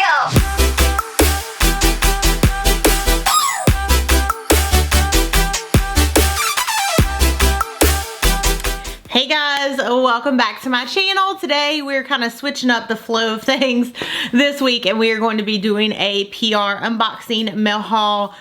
Hey guys, welcome back to my channel. Today we're kind of switching up the flow of things this week, and we are going to be doing a PR unboxing, mail haul,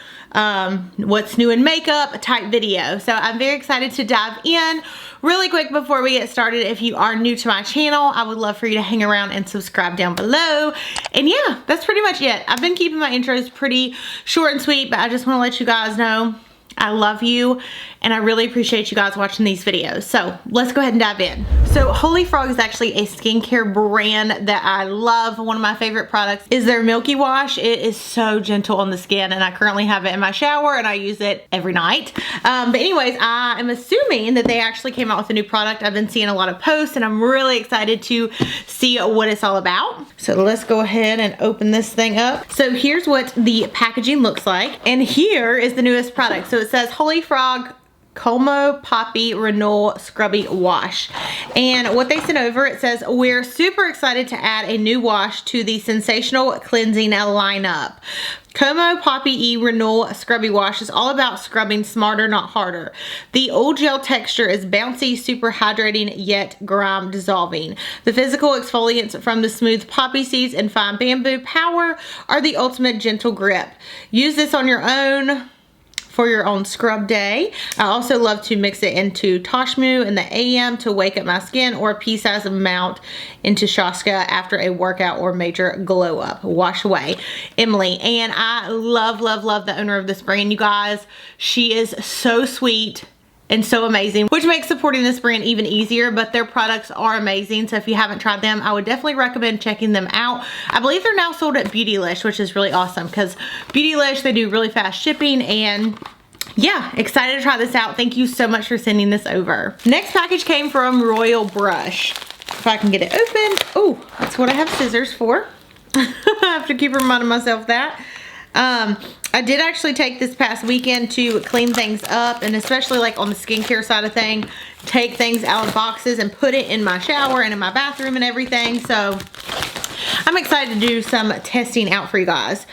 what's new in makeup type video. So I'm very excited to dive in. Really quick before we get started, if you are new to my channel, I would love for you to hang around and subscribe down below. And yeah, that's pretty much it. I've been keeping my intros pretty short and sweet, but I just want to let you guys know I love you and I really appreciate you guys watching these videos. So let's go ahead and dive in. So Holy Frog is actually a skincare brand that I love. One of my favorite products is their Milky Wash. It is so gentle on the skin, and I currently have it in my shower and I use it every night. But anyways, I am assuming that they actually came out with a new product. I've been seeing a lot of posts and I'm really excited to see what it's all about. So let's go ahead and open this thing up. So here's what the packaging looks like, and here is the newest product. So it says Holy Frog Como Poppy Renewal Scrubby Wash. And what they sent over, it says, we're super excited to add a new wash to the sensational cleansing lineup. Como Poppy E Renewal Scrubby Wash is all about scrubbing smarter, not harder. The old gel texture is bouncy, super hydrating, yet grime dissolving. The physical exfoliants from the smooth poppy seeds and fine bamboo power are the ultimate gentle grip. Use this on your own for your own scrub day. I also love to mix it into Toshmu in the AM to wake up my skin, or a pea-sized amount into Shaska after a workout or major glow up. Wash away. Emily. And I love, love, love the owner of this brand, you guys. She is so sweet and so amazing, which makes supporting this brand even easier, but their products are amazing. So if you haven't tried them, I would definitely recommend checking them out. I believe they're now sold at Beautylish, which is really awesome because Beautylish, they do really fast shipping, and yeah, excited to try this out. Thank you so much for sending this over. Next package came from Royal Brush. If I can get it open. Oh, that's what I have scissors for. I have to keep reminding myself that. I did actually take this past weekend to clean things up, and especially like on the skincare side of things, take things out of boxes and put it in my shower and in my bathroom and everything. So I'm excited to do some testing out for you guys.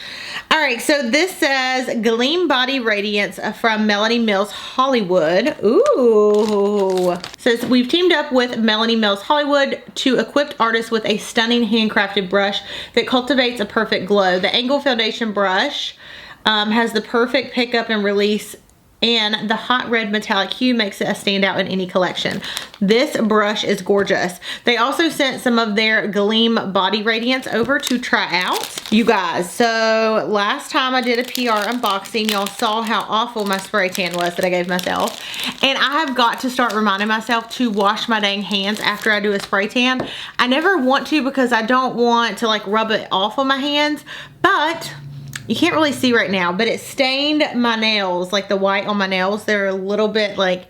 All right, so this says Gleam Body Radiance from Melanie Mills Hollywood. Ooh. Says we've teamed up with Melanie Mills Hollywood to equip artists with a stunning handcrafted brush that cultivates a perfect glow. The Angle Foundation brush has the perfect pickup and release, and the hot red metallic hue makes it a standout in any collection. This brush is gorgeous. They also sent some of their Gleam Body Radiance over to try out. You guys, so last time I did a PR unboxing, y'all saw how awful my spray tan was that I gave myself. And I have got to start reminding myself to wash my dang hands after I do a spray tan. I never want to because I don't want to like rub it off on my hands, but you can't really see right now, but it stained my nails, like the white on my nails. They're a little bit like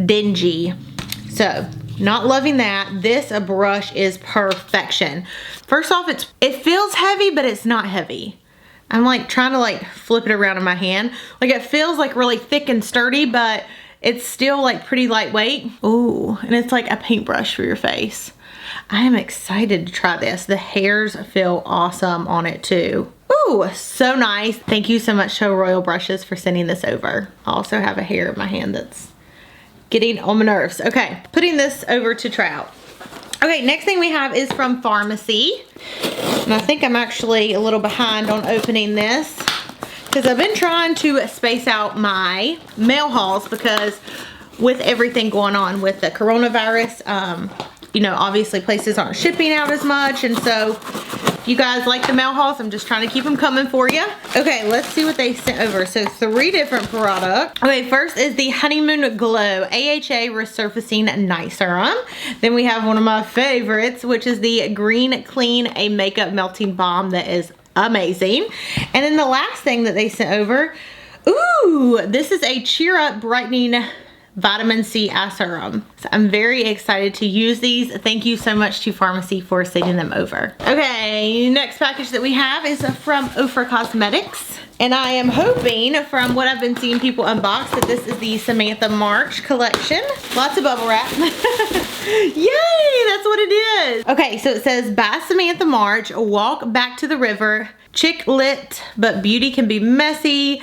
dingy. So not loving that. This brush is perfection. First off, it feels heavy, but it's not heavy. I'm like trying to like flip it around in my hand. Like it feels like really thick and sturdy, but it's still like pretty lightweight. Ooh, and it's like a paintbrush for your face. I am excited to try this. The hairs feel awesome on it too. Ooh, so nice. Thank you so much to Royal Brushes for sending this over. I also have a hair in my hand that's getting on my nerves. Okay, putting this over to try out. Okay, next thing we have is from Pharmacy. And I think I'm actually a little behind on opening this because I've been trying to space out my mail hauls because with everything going on with the coronavirus, you know, obviously places aren't shipping out as much, and so if you guys like the mail hauls, I'm just trying to keep them coming for you. Okay, let's see what they sent over. So 3 different products. Okay, first is the Honeymoon Glow AHA Resurfacing Night Serum. Then we have one of my favorites, which is the Green Clean, a makeup melting balm that is amazing. And then the last thing that they sent over, ooh, this is a Cheer Up Brightening vitamin C eye serum. So I'm very excited to use these. Thank you so much to Pharmacy for sending them over. Okay, next package that we have is from Ofra Cosmetics. And I am hoping, from what I've been seeing people unbox, that this is the Samantha March collection. Lots of bubble wrap. Yay, that's what it is. Okay, so it says, by Samantha March, walk back to the river. Chick lit, but beauty can be messy.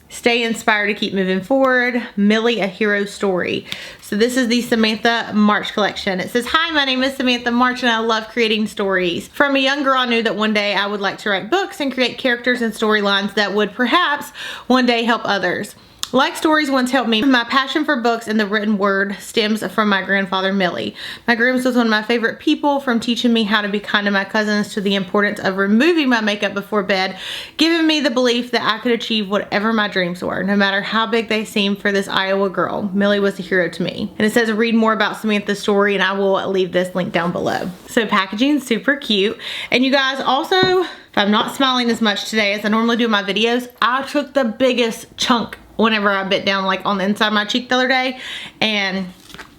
Stay inspired to keep moving forward. Millie, a hero story. So this is the Samantha March collection. It says, hi, my name is Samantha March and I love creating stories. From a young girl, I knew that one day I would like to write books and create characters and storylines that would perhaps one day help others. Like stories once helped me, my passion for books and the written word stems from my grandfather, Millie. My grandma was one of my favorite people, from teaching me how to be kind to my cousins to the importance of removing my makeup before bed, giving me the belief that I could achieve whatever my dreams were, no matter how big they seemed for this Iowa girl. Millie was a hero to me. And it says read more about Samantha's story, and I will leave this link down below. So packaging is super cute. And you guys also, if I'm not smiling as much today as I normally do in my videos, I took the biggest chunk whenever I bit down like on the inside of my cheek the other day, and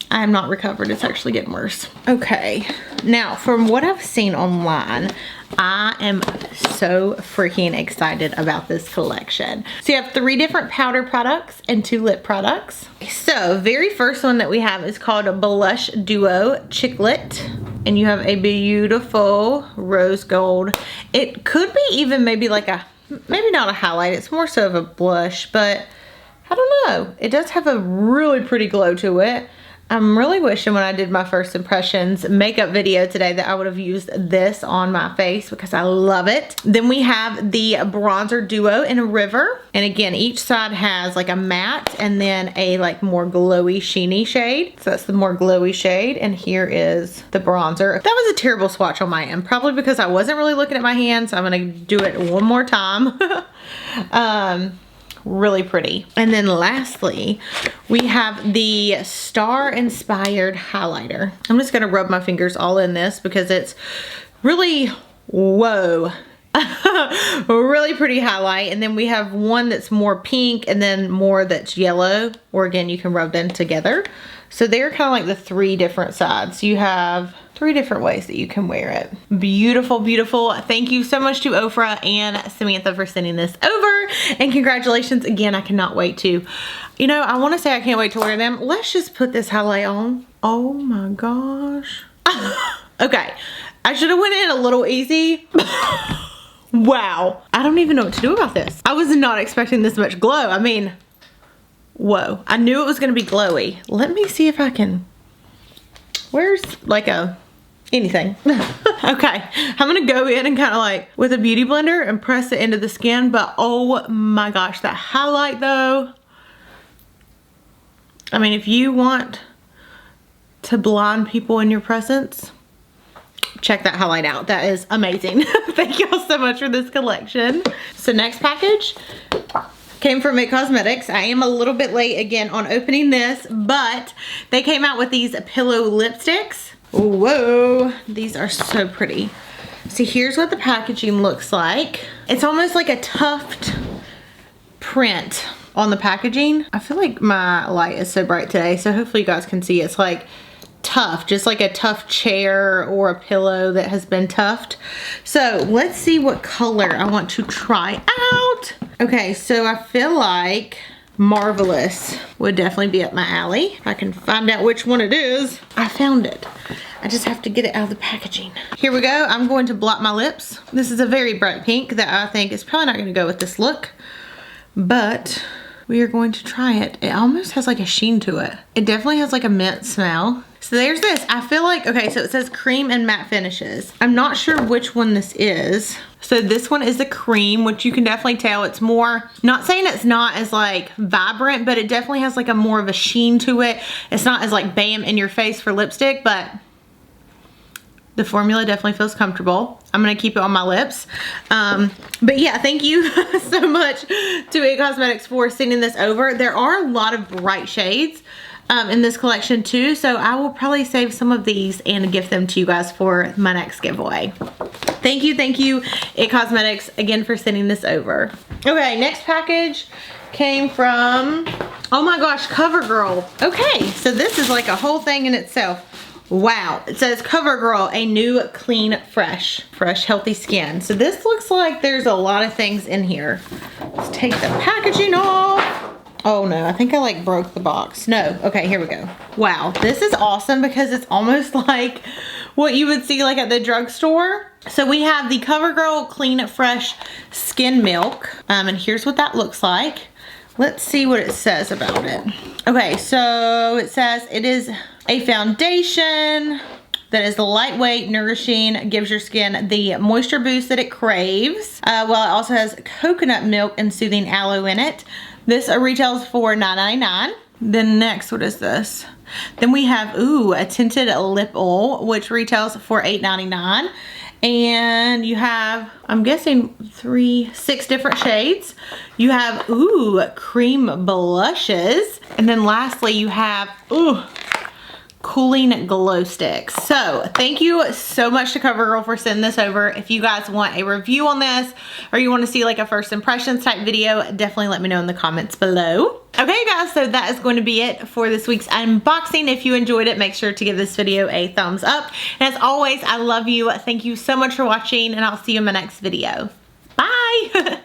I have not recovered. It's actually getting worse. Okay, now from what I've seen online, I am so freaking excited about this collection. So you have 3 different powder products and 2 lip products. So very first one that we have is called a Blush Duo Chicklet, and you have a beautiful rose gold. It could be even maybe like a, maybe not a highlight, it's more so of a blush, but I don't know. It does have a really pretty glow to it. I'm really wishing when I did my first impressions makeup video today that I would have used this on my face because I love it. Then we have the bronzer duo in a river. And again, each side has like a matte and then a like more glowy sheeny shade. So that's the more glowy shade. And here is the bronzer. That was a terrible swatch on my end, probably because I wasn't really looking at my hands. So I'm gonna do it one more time. Really pretty. And then lastly, we have the star inspired highlighter. I'm just gonna rub my fingers all in this because it's really, whoa, really pretty highlight. And then we have one that's more pink and then more that's yellow, or again, you can rub them together. So they're kind of like the 3 different sides. You have 3 different ways that you can wear it. Beautiful, beautiful. Thank you so much to Ofra and Samantha for sending this over. And congratulations again. I cannot wait to, you know, I want to say I can't wait to wear them. Let's just put this highlight on. Oh my gosh. Okay. I should have went in a little easy. Wow. I don't even know what to do about this. I was not expecting this much glow. I mean, whoa. I knew it was going to be glowy. Let me see if I can, where's like a, anything. Okay, I'm gonna go in and kind of like with a beauty blender and press it into the skin, but oh my gosh, that highlight though. I mean, if you want to blind people in your presence, check that highlight out. That is amazing. Thank y'all so much for this collection. So next package came from It Cosmetics. I am a little bit late again on opening this, but they came out with these pillow lipsticks. Whoa, these are so pretty. See, here's what the packaging looks like. It's almost like a tuft print on the packaging. I feel like my light is so bright today, so hopefully you guys can see it's like tuft, just like a tuft chair or a pillow that has been tuft. So let's see what color I want to try out. Okay, so I feel like Marvelous would definitely be up my alley. If I can find out which one it is. I found it. I just have to get it out of the packaging. Here we go. I'm going to blot my lips. This is a very bright pink that I think is probably not going to go with this look, but we are going to try it. It almost has like a sheen to it. It definitely has like a mint smell. So there's this. I feel like, okay, so it says cream and matte finishes. I'm not sure which one this is. So this one is the cream, which you can definitely tell it's more, not saying it's not as like vibrant, but it definitely has like a more of a sheen to it. It's not as like bam in your face for lipstick, but the formula definitely feels comfortable. I'm gonna keep it on my lips. But yeah, thank you so much to It Cosmetics for sending this over. There are a lot of bright shades in this collection too, so I will probably save some of these and gift them to you guys for my next giveaway. Thank you, It Cosmetics, again for sending this over. Okay, next package came from, oh my gosh, Covergirl. Okay, so this is like a whole thing in itself. Wow, it says Covergirl, a new, clean, fresh, healthy skin. So this looks like there's a lot of things in here. Let's take the packaging off. Oh no, I think I like broke the box. No, okay, here we go. Wow, this is awesome because it's almost like what you would see like at the drugstore. So we have the Covergirl Clean Fresh Skin Milk, and here's what that looks like. Let's see what it says about it. Okay, so it says it is a foundation that is lightweight, nourishing, gives your skin the moisture boost that it craves. Well, it also has coconut milk and soothing aloe in it. This retails for $9.99. Then next, what is this? Then we have, ooh, a tinted lip oil, which retails for $8.99. And you have, I'm guessing 6 different shades. You have, ooh, cream blushes. And then lastly, you have, ooh, cooling glow sticks. So thank you so much to Covergirl for sending this over. If you guys want a review on this, or you want to see like a first impressions type video, definitely let me know in the comments below. Okay guys, so that is going to be it for this week's unboxing. If you enjoyed it, make sure to give this video a thumbs up. And as always, I love you. Thank you so much for watching, and I'll see you in my next video. Bye.